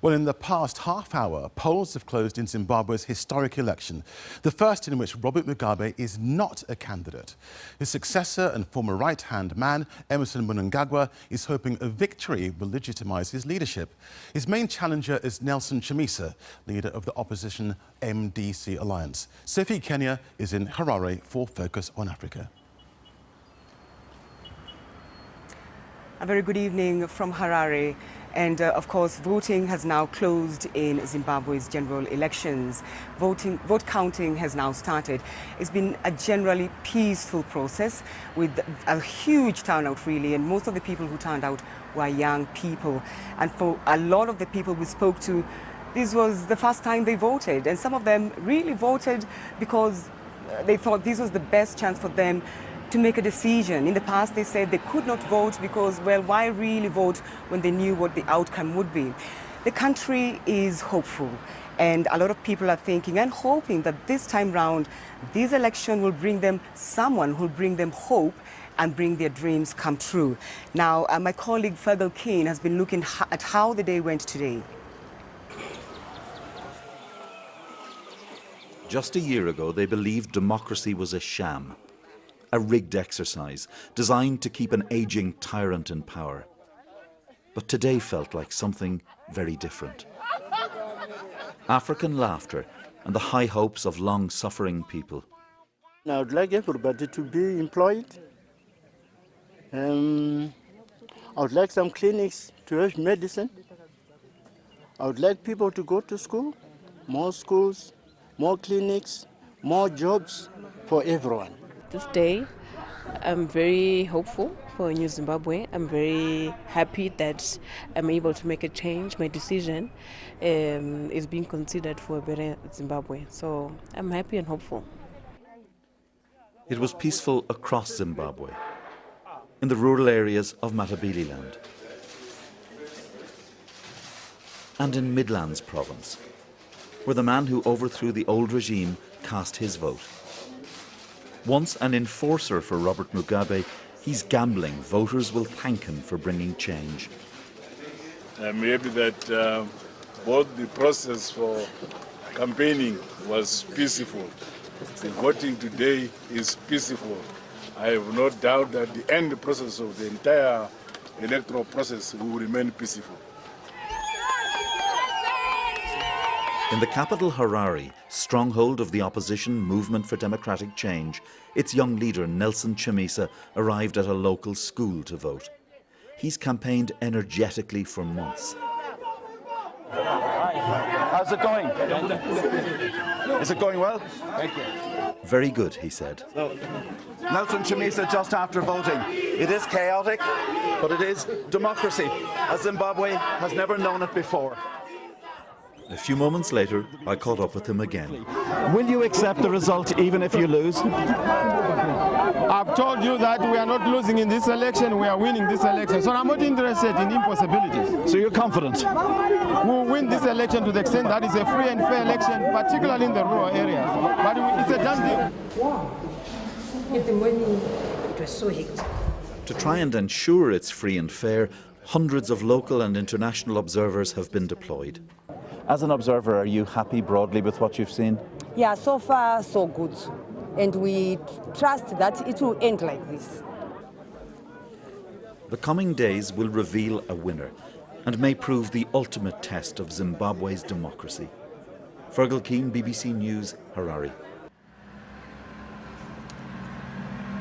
Well, in the past half hour, polls have closed in Zimbabwe's historic election, the first in which Robert Mugabe is not a candidate. His successor and former right-hand man, Emmerson Mnangagwa, is hoping a victory will legitimize his leadership. His main challenger is Nelson Chamisa, leader of the opposition MDC Alliance. Sophie Kenya is in Harare for Focus on Africa. A very good evening from Harare. And of course, voting has now closed in Zimbabwe's general elections. Vote counting has now started. It's been a generally peaceful process with a huge turnout, really, and most of the people who turned out were young people. And for a lot of the people we spoke to, this was the first time they voted, and some of them really voted because they thought this was the best chance for them to make a decision. In the past, they said they could not vote because, well, why really vote when they knew what the outcome would be? The country is hopeful, and a lot of people are thinking and hoping that this time round, this election will bring them someone who will bring them hope and bring their dreams come true. Now, my colleague Fergal Keane has been looking at how the day went today. Just a year ago, they believed democracy was a sham, a rigged exercise designed to keep an aging tyrant in power. But today felt like something very different. African laughter and the high hopes of long-suffering people. I would like everybody to be employed. I would like some clinics to have medicine. I would like people to go to school, more schools, more clinics, more jobs for everyone. This day, I'm very hopeful for a new Zimbabwe. I'm very happy that I'm able to make a change. My decision is being considered for a better Zimbabwe. So I'm happy and hopeful. It was peaceful across Zimbabwe, in the rural areas of Matabeleland, and in Midlands province, where the man who overthrew the old regime cast his vote. Once an enforcer for Robert Mugabe, he's gambling voters will thank him for bringing change. I'm happy that both the process for campaigning was peaceful. The voting today is peaceful. I have no doubt that the end process of the entire electoral process will remain peaceful. In the capital Harare, stronghold of the opposition Movement for Democratic Change, its young leader Nelson Chamisa arrived at a local school to vote. He's campaigned energetically for months. How's it going? Is it going well? Thank you. Very good, he said. Nelson Chamisa just after voting. It is chaotic, but it is democracy, as Zimbabwe has never known it before. A few moments later, I caught up with him again. Will you accept the result even if you lose? I've told you that we are not losing in this election, we are winning this election. So I'm not interested in impossibilities. So you're confident? We'll win this election to the extent that it's a free and fair election, particularly in the rural areas. But it's a done deal. In the morning, it was so hectic. To try and ensure it's free and fair, hundreds of local and international observers have been deployed. As an observer, are you happy broadly with what you've seen? Yeah, so far so good. And we trust that it will end like this. The coming days will reveal a winner and may prove the ultimate test of Zimbabwe's democracy. Fergal Keane, BBC News, Harare.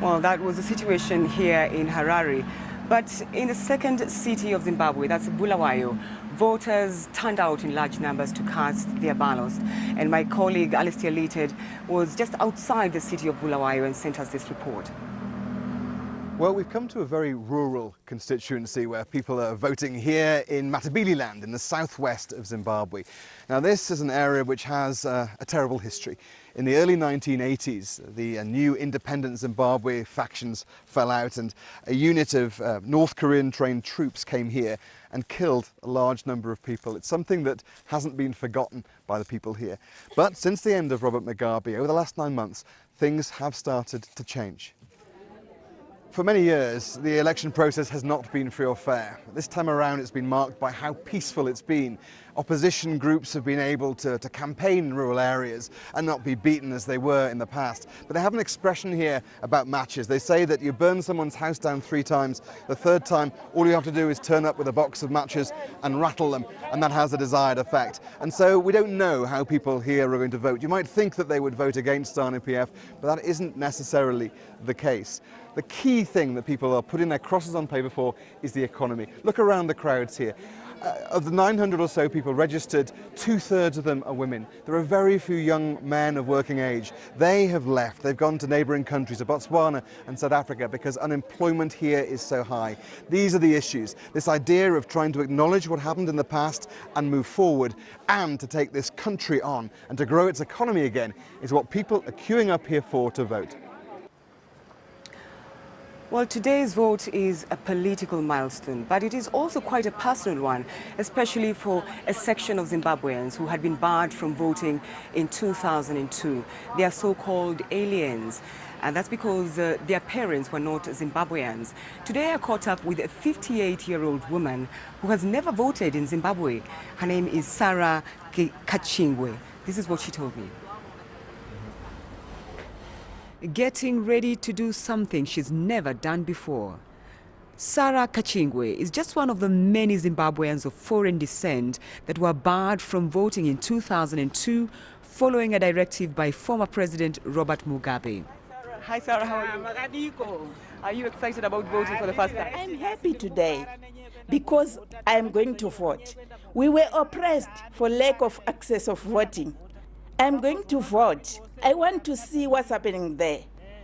Well, that was the situation here in Harare. But in the second city of Zimbabwe, that's Bulawayo, voters turned out in large numbers to cast their ballots. And my colleague Alistair Leated was just outside the city of Bulawayo and sent us this report. Well, we've come to a very rural constituency where people are voting here in Matabeleland in the southwest of Zimbabwe. Now, this is an area which has a terrible history. In the early 1980s, the new independent Zimbabwe factions fell out and a unit of North Korean trained troops came here and killed a large number of people. It's something that hasn't been forgotten by the people here. But since the end of Robert Mugabe, over the last 9 months, things have started to change. For many years, the election process has not been free or fair. This time around, it's been marked by how peaceful it's been. Opposition groups have been able to campaign in rural areas and not be beaten as they were in the past. But they have an expression here about matches. They say that you burn someone's house down 3 times. The 3rd time, all you have to do is turn up with a box of matches and rattle them, and that has the desired effect. And so we don't know how people here are going to vote. You might think that they would vote against ZANU PF, but that isn't necessarily the case. The key thing that people are putting their crosses on paper for is the economy. Look around the crowds here. Of the 900 or so people registered, 2/3 of them are women. There are very few young men of working age. They have left. They've gone to neighbouring countries, to Botswana and South Africa, because unemployment here is so high. These are the issues. This idea of trying to acknowledge what happened in the past and move forward, and to take this country on and to grow its economy again, is what people are queuing up here for to vote. Well, today's vote is a political milestone, but it is also quite a personal one, especially for a section of Zimbabweans who had been barred from voting in 2002. They are so-called aliens, and that's because their parents were not Zimbabweans. Today I caught up with a 58-year-old woman who has never voted in Zimbabwe. Her name is Sarah Kachingwe. This is what she told me. Getting ready to do something she's never done before. Sarah Kachingwe is just one of the many Zimbabweans of foreign descent that were barred from voting in 2002 following a directive by former President Robert Mugabe. Hi Sarah, how are you? Are you excited about voting for the first time? I'm happy today because I'm going to vote. We were oppressed for lack of access of voting. I'm going to vote. I want to see what's happening there.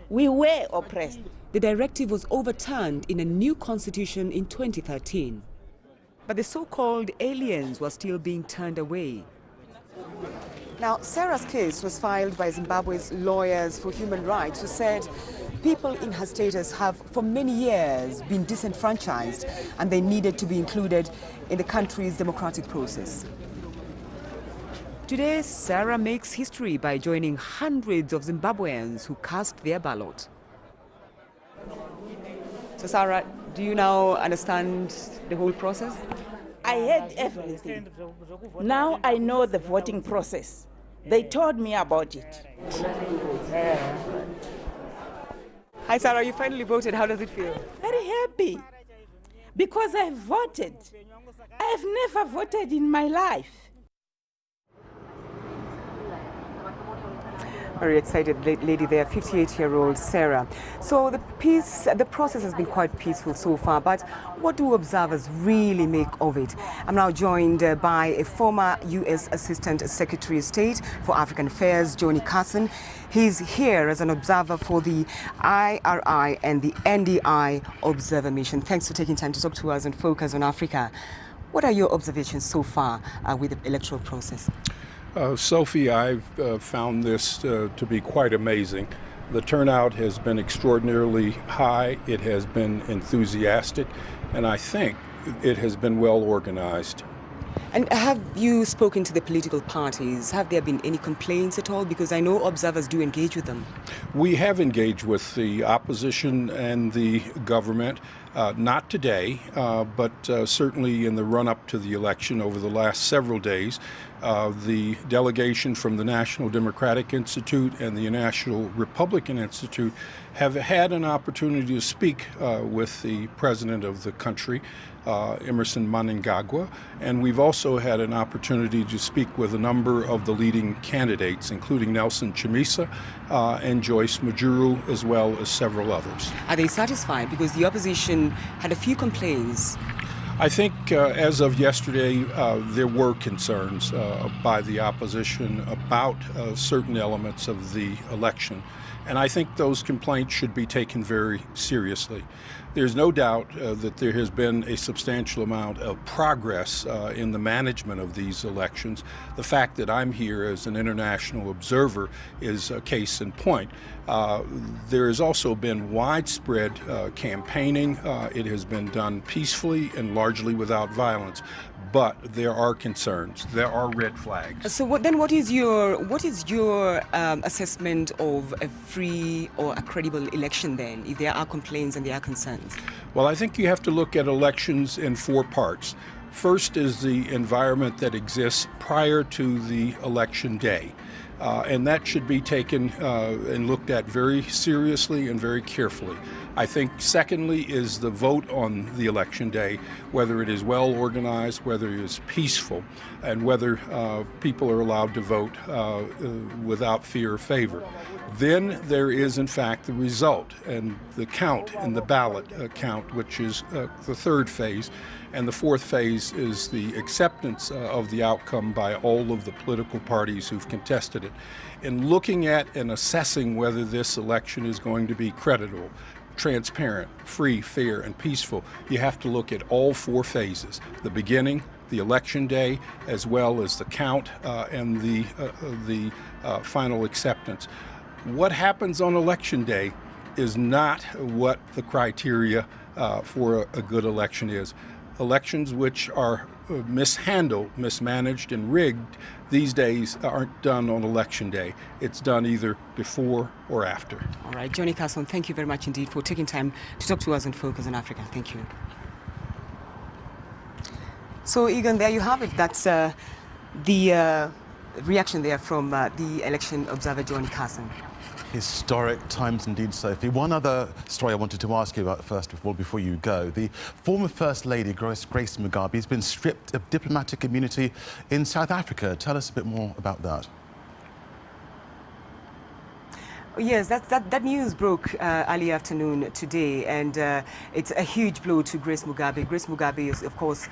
We were oppressed. The directive was overturned in a new constitution in 2013. But the so-called aliens were still being turned away. Now, Sarah's case was filed by Zimbabwe's lawyers for human rights, who said people in her status have for many years been disenfranchised and they needed to be included in the country's democratic process. Today, Sarah makes history by joining hundreds of Zimbabweans who cast their ballot. So Sarah, do you now understand the whole process? I heard everything. Now I know the voting process. They told me about it. Hi Sarah, you finally voted. How does it feel? Very happy because I voted. I've never voted in my life. Very excited lady there, 58-year-old Sarah. So the process has been quite peaceful so far, but what do observers really make of it? I'm now joined by a former U.S. Assistant Secretary of State for African Affairs, Johnny Carson. He's here as an observer for the IRI and the NDI Observer Mission. Thanks for taking time to talk to us and focus on Africa. What are your observations so far with the electoral process? Sophie, I've found this to be quite amazing. The turnout has been extraordinarily high, it has been enthusiastic, and I think it has been well organized. And have you spoken to the political parties? Have there been any complaints at all? Because I know observers do engage with them. We have engaged with the opposition and the government, not today, but certainly in the run-up to the election over the last several days. The delegation from the National Democratic Institute and the National Republican Institute have had an opportunity to speak with the president of the country, Emmerson Mnangagwa, and we've also had an opportunity to speak with a number of the leading candidates, including Nelson Chamisa and Joyce Majuru, as well as several others. Are they satisfied? Because the opposition had a few complaints. I think as of yesterday, there were concerns by the opposition about certain elements of the election. And I think those complaints should be taken very seriously. There's no doubt that there has been a substantial amount of progress in the management of these elections. The fact that I'm here as an international observer is a case in point. There has also been widespread campaigning. It has been done peacefully and largely without violence. but there are concerns. There are red flags. So what is your assessment of a free or a credible election then, if there are complaints and there are concerns? Well, I think you have to look at elections in 4 parts. First is the environment that exists prior to the election day. And that should be taken and looked at very seriously and very carefully. I think secondly is the vote on the election day, whether it is well organized, whether it is peaceful, and whether people are allowed to vote without fear or favor. Then there is in fact the result and the count and the ballot count, which is the 3rd phase. And the 4th phase is the acceptance of the outcome by all of the political parties who've contested it. In looking at and assessing whether this election is going to be credible, transparent, free, fair, and peaceful, you have to look at all 4 phases: the beginning, the election day, as well as the count and the final acceptance. What happens on election day is not what the criteria for a good election is. Elections which are mishandled, mismanaged, and rigged these days aren't done on election day. It's done either before or after. All right, Johnny Carson, thank you very much indeed for taking time to talk to us and Focus on Africa. Thank you. So, Egan, there you have it. That's the reaction there from the election observer, Johnny Carson. Historic times indeed, Sophie. One other story I wanted to ask you about first of all, before you go. The former First Lady, Grace Mugabe, has been stripped of diplomatic immunity in South Africa. Tell us a bit more about that. Yes, that news broke early afternoon today, and it's a huge blow to Grace Mugabe. Grace Mugabe is, of course,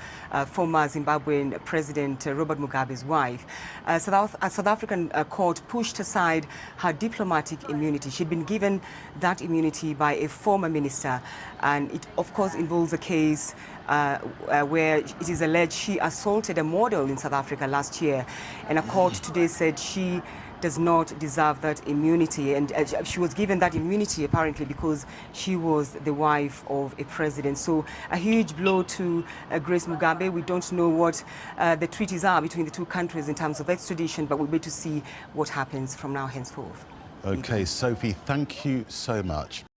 former Zimbabwean President Robert Mugabe's wife. A South African court pushed aside her diplomatic immunity. She'd been given that immunity by a former minister, and it, of course, involves a case where it is alleged she assaulted a model in South Africa last year, and a court today said she does not deserve that immunity, and she was given that immunity apparently because she was the wife of a president. So a huge blow to Grace Mugabe. We don't know what the treaties are between the 2 countries in terms of extradition, but we'll wait to see what happens from now henceforth. Okay, Sophie, thank you so much.